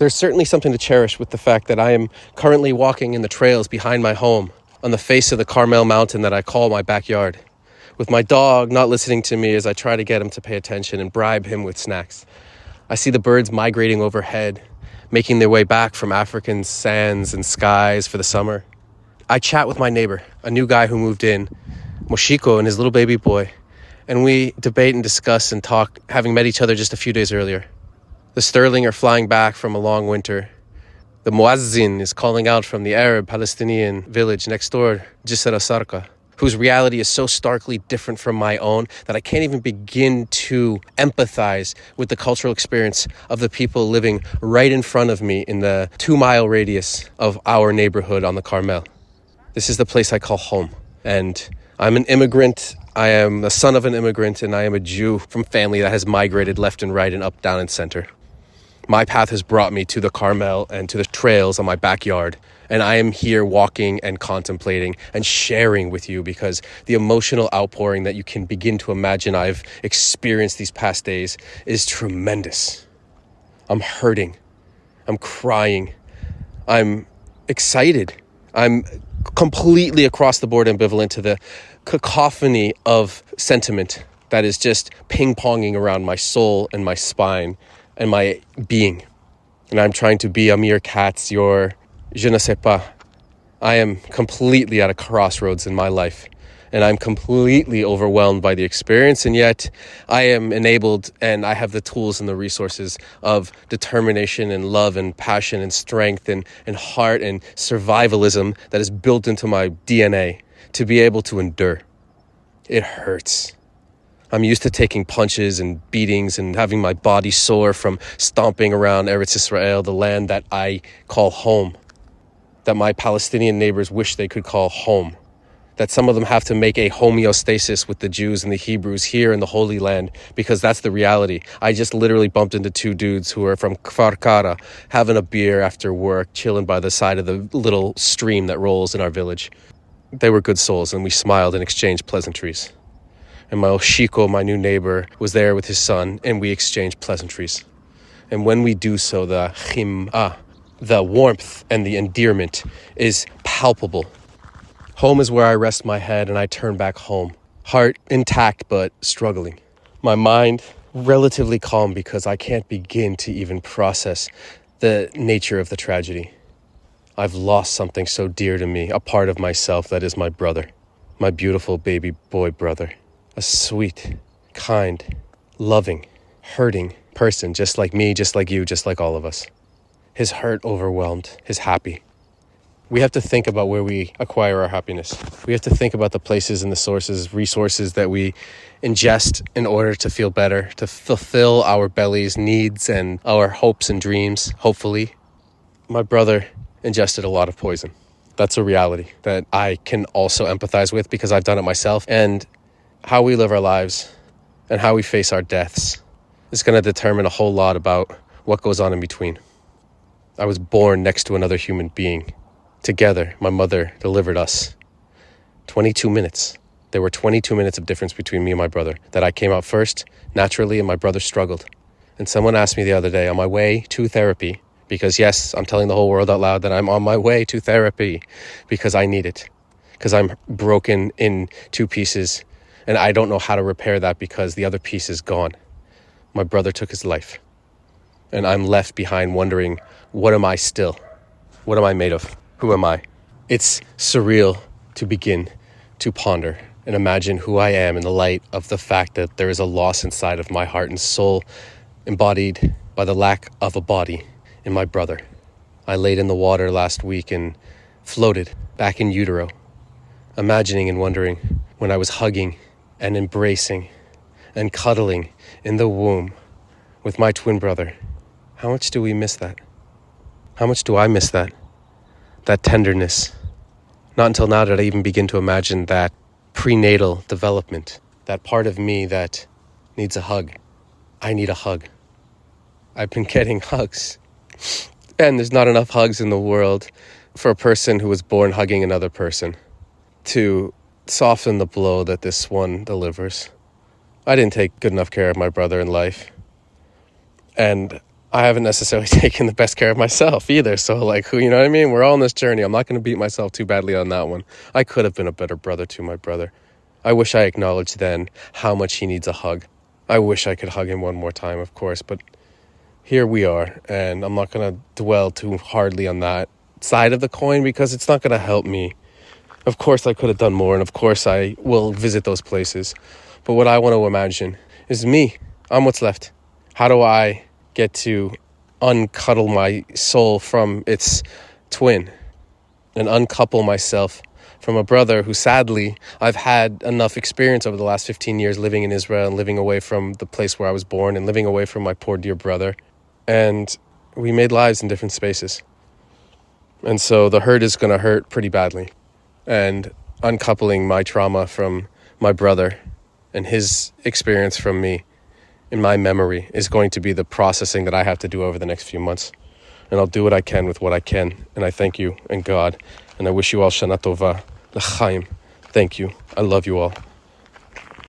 There's certainly something to cherish with the fact that I am currently walking in the trails behind my home on the face of the Carmel Mountain that I call my backyard, with my dog not listening to me as I try to get him to pay attention and bribe him with snacks. I see the birds migrating overhead, making their way back from African sands and skies for the summer. I chat with my neighbor, a new guy who moved in, Moshiko and his little baby boy, and we debate and discuss and talk, having met each other just a few days earlier. The sterling are flying back from a long winter. The muazzin is calling out from the Arab-Palestinian village next door, Jisr al-Sarqa, whose reality is so starkly different from my own that I can't even begin to empathize with the cultural experience of the people living right in front of me in the 2-mile radius of our neighborhood on the Carmel. This is the place I call home. And I'm an immigrant. I am the son of an immigrant, and I am a Jew from family that has migrated left and right and up, down, and center. My path has brought me to the Carmel and to the trails on my backyard. And I am here walking and contemplating and sharing with you because the emotional outpouring that you can begin to imagine I've experienced these past days is tremendous. I'm hurting. I'm crying. I'm excited. I'm completely across the board ambivalent to the cacophony of sentiment that is just ping-ponging around my soul and my spine and my being. And I'm trying to be Amir Katz, your je ne sais pas. I am completely at a crossroads in my life, and I'm completely overwhelmed by the experience, and yet I am enabled and I have the tools and the resources of determination and love and passion and strength and heart and survivalism that is built into my DNA to be able to endure. It hurts. I'm used to taking punches and beatings and having my body sore from stomping around Eretz Israel, the land that I call home, that my Palestinian neighbors wish they could call home, that some of them have to make a homeostasis with the Jews and the Hebrews here in the Holy Land, because that's the reality. I just literally bumped into 2 dudes who are from Kfar Kara, having a beer after work, chilling by the side of the little stream that rolls in our village. They were good souls, and we smiled and exchanged pleasantries. And my Oshiko, my new neighbor, was there with his son, and we exchanged pleasantries. And when we do so, the chim'ah, the warmth and the endearment is palpable. Home is where I rest my head and I turn back home. Heart intact but struggling. My mind relatively calm because I can't begin to even process the nature of the tragedy. I've lost something so dear to me, a part of myself that is my brother, my beautiful baby boy brother. A sweet, kind, loving, hurting person just like me, just like you, just like all of us. His hurt overwhelmed, his happy. We have to think about where we acquire our happiness. We have to think about the places and the sources, resources that we ingest in order to feel better, to fulfill our belly's needs and our hopes and dreams, hopefully. My brother ingested a lot of poison. That's a reality that I can also empathize with because I've done it myself. And how we live our lives and how we face our deaths is going to determine a whole lot about what goes on in between. I was born next to another human being. Together, my mother delivered us. 22 minutes. There were 22 minutes of difference between me and my brother. That I came out first, naturally, and my brother struggled. And someone asked me the other day on my way to therapy, because yes, I'm telling the whole world out loud that I'm on my way to therapy because I need it. Because I'm broken in 2 pieces. And I don't know how to repair that because the other piece is gone. My brother took his life. And I'm left behind wondering, what am I still? What am I made of? Who am I? It's surreal to begin to ponder and imagine who I am in the light of the fact that there is a loss inside of my heart and soul embodied by the lack of a body in my brother. I laid in the water last week and floated back in utero, imagining and wondering when I was hugging and embracing and cuddling in the womb with my twin brother. How much do we miss that? How much do I miss that? That tenderness. Not until now did I even begin to imagine that prenatal development, that part of me that needs a hug. I need a hug. I've been getting hugs. And there's not enough hugs in the world for a person who was born hugging another person to soften the blow that this one delivers. I didn't take good enough care of my brother in life. And I haven't necessarily taken the best care of myself either. So like, you know what I mean? We're all on this journey. I'm not going to beat myself too badly on that one. I could have been a better brother to my brother. I wish I acknowledged then how much he needs a hug. I wish I could hug him one more time, of course, but here we are, and I'm not going to dwell too hardly on that side of the coin because it's not going to help me. Of course I could have done more, and of course I will visit those places. But what I want to imagine is me. I'm what's left. How do I get to uncuddle my soul from its twin and uncouple myself from a brother who, sadly, I've had enough experience over the last 15 years living in Israel and living away from the place where I was born and living away from my poor dear brother. And we made lives in different spaces. And so the hurt is going to hurt pretty badly. And uncoupling my trauma from my brother and his experience from me in my memory is going to be the processing that I have to do over the next few months. And I'll do what I can with what I can. And I thank you and God. And I wish you all Shana Tova, L'chaim. Thank you. I love you all.